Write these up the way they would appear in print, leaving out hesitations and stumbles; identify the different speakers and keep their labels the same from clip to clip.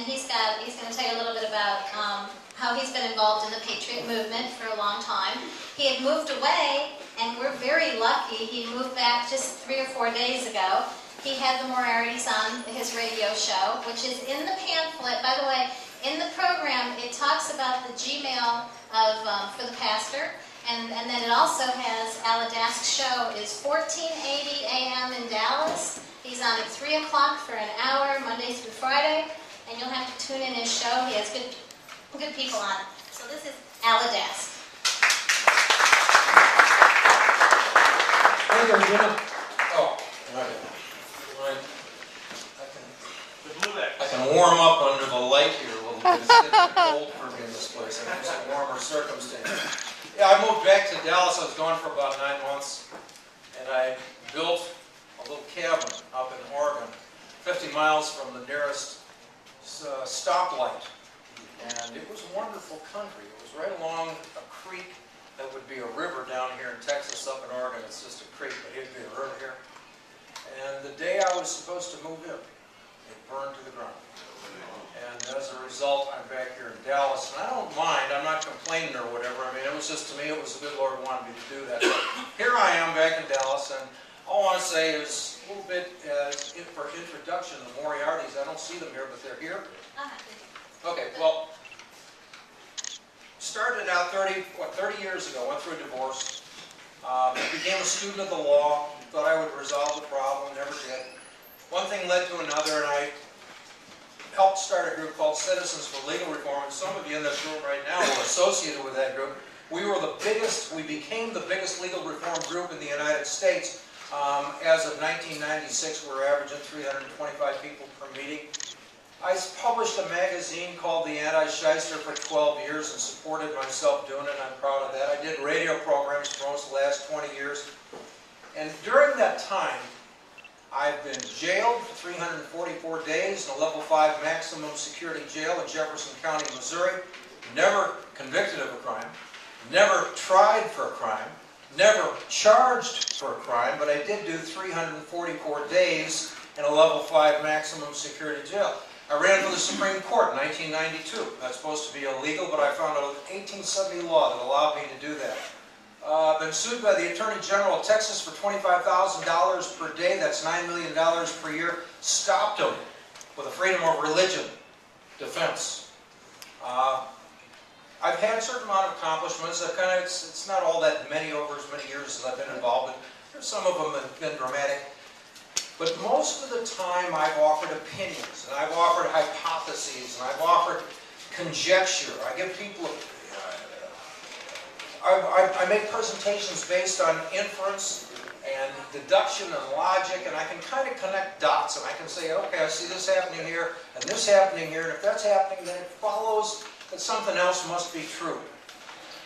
Speaker 1: and he's going to tell you a little bit about how he's been involved in the Patriot movement for a long time. He had moved away, and we're very lucky. He moved back just 3 or 4 days ago. He had the Moriartys on his radio show, which is in the pamphlet. By the way, in the program, it talks about the Gmail for the pastor, and then it also has Adask's show is 1480 a.m. in Dallas. He's on at 3 o'clock for an hour, Monday through Friday, and you'll have to tune in his show. He has good people on. So this is Adask.
Speaker 2: Thank you, Gina.
Speaker 3: Oh, I can warm up under the light here a little bit. It's getting cold for me in this place. I'm used to warmer circumstances. Yeah, I moved back to Dallas. I was gone for about 9 months, and I built a little cabin up in Oregon, 50 miles from the nearest stoplight. And it was a wonderful country. It was right along a creek that would be a river down here in Texas. Up in Oregon, it's just a creek, but it'd be a river here. And the day I was supposed to move in, it burned to the ground. And as a result, I'm back here in Dallas. And I don't mind. I'm not complaining or whatever. I mean, it was just, to me, it was the good Lord wanted me to do that. But here I am back in Dallas, and all I want to say is a little bit for introduction, the Moriartys. I don't see them here, but they're here. Okay, well, started out 30 years ago, went through a divorce, became a student of the law, thought I would resolve the problem, never did. One thing led to another, and I helped start a group called Citizens for Legal Reform, and some of you in this room right now are associated with that group. We became the biggest legal reform group in the United States. As of 1996, we're averaging 325 people per meeting. I published a magazine called The Anti-Shyster for 12 years and supported myself doing it, and I'm proud of that. I did radio programs for most of the last 20 years. And during that time, I've been jailed for 344 days in a level 5 maximum security jail in Jefferson County, Missouri. Never convicted of a crime, never tried for a crime, never charged for a crime, but I did do 344 days in a level 5 maximum security jail. I ran for the Supreme Court in 1992. That's supposed to be illegal, but I found an 1870 law that allowed me to do that. Been sued by the Attorney General of Texas for $25,000 per day. That's $9 million per year. Stopped him with a freedom of religion defense. I've had a certain amount of accomplishments. It's not all that many over as many years as I've been involved in. Some of them have been dramatic. But most of the time I've offered opinions, and I've offered hypotheses, and I've offered conjecture. I give people I make presentations based on inference and deduction and logic, and I can kind of connect dots, and I can say, okay, I see this happening here, and this happening here, and if that's happening, then it follows that something else must be true.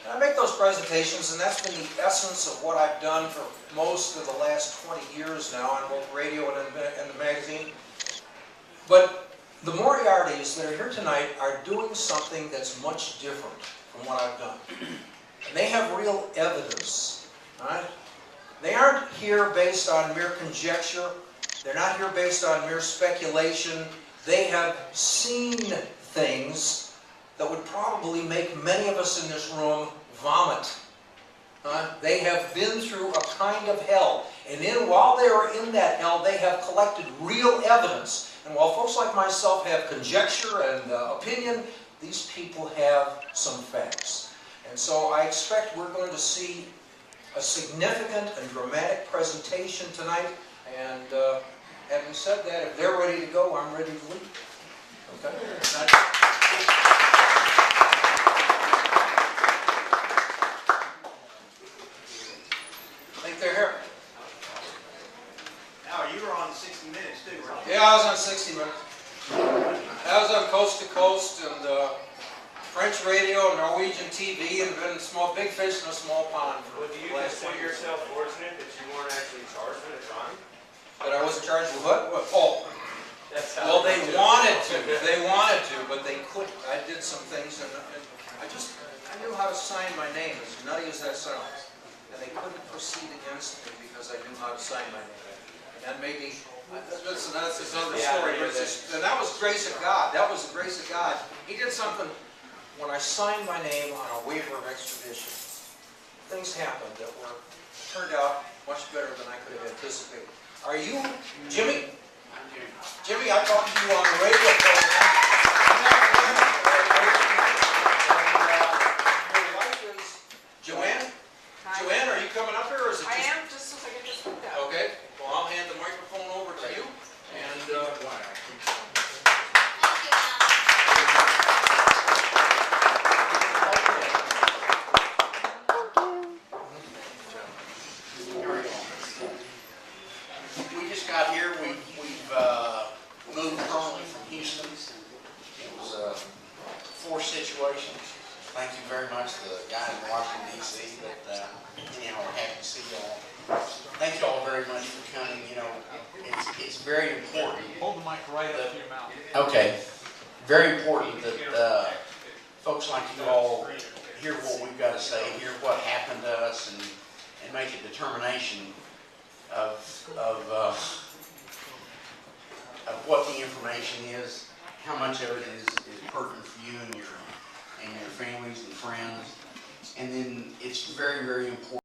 Speaker 3: And I make those presentations, and that's been the essence of what I've done for most of the last 20 years now on both radio and the magazine. But the Moriartys that are here tonight are doing something that's much different from what I've done. And they have real evidence. Right? They aren't here based on mere conjecture. They're not here based on mere speculation. They have seen things that would probably make many of us in this room vomit. They have been through a kind of hell. And while they are in that hell, they have collected real evidence. And while folks like myself have conjecture and opinion, these people have some facts. And so I expect we're going to see a significant and dramatic presentation tonight. And having said that, if they're ready to go, I'm ready to leave. Okay? I think they're here.
Speaker 4: Now, you were on 60 Minutes too, right?
Speaker 3: Yeah, I was on 60 Minutes. I was on Coast to Coast and French radio, Norwegian TV, and been big fish in a small pond for
Speaker 4: Well, do you
Speaker 3: the last 20
Speaker 4: consider
Speaker 3: years.
Speaker 4: yourself fortunate that you weren't actually charged with a crime?
Speaker 3: But I wasn't charged with what? Oh,
Speaker 4: That's
Speaker 3: well, they wanted to. They wanted to, but they couldn't. I did some things, and I knew how to sign my name, as nutty as that sounds. And they couldn't proceed against me because I knew how to sign my name. And maybe Listen, that's another story, but it's just, and that was grace of God. That was the grace of God. He did something when I signed my name on a waiver of extradition. Things happened that turned out much better than I could have anticipated. Are you, Jimmy? Jimmy, I talked to you on the radio program. Your wife is Joanne? Joanne, are you coming up here, or is it just...
Speaker 2: I am, just as I get this hooked up.
Speaker 3: Okay, well, I'll hand the microphone over to you, and,
Speaker 1: Thank you, Alan.
Speaker 5: We just got here. We've moved currently from Houston. It was a forced situation. Thank you very much, the guys in Washington, D.C. But anyhow, we're happy to see y'all. Thank you all very much for coming. You know, it's very important.
Speaker 6: Hold the mic right up to your mouth.
Speaker 5: Okay, very important that folks like you all hear what we've got to say, hear what happened to us, and make a determination of what the information is, how much of it is pertinent for you and your families and friends, and then it's very, very important.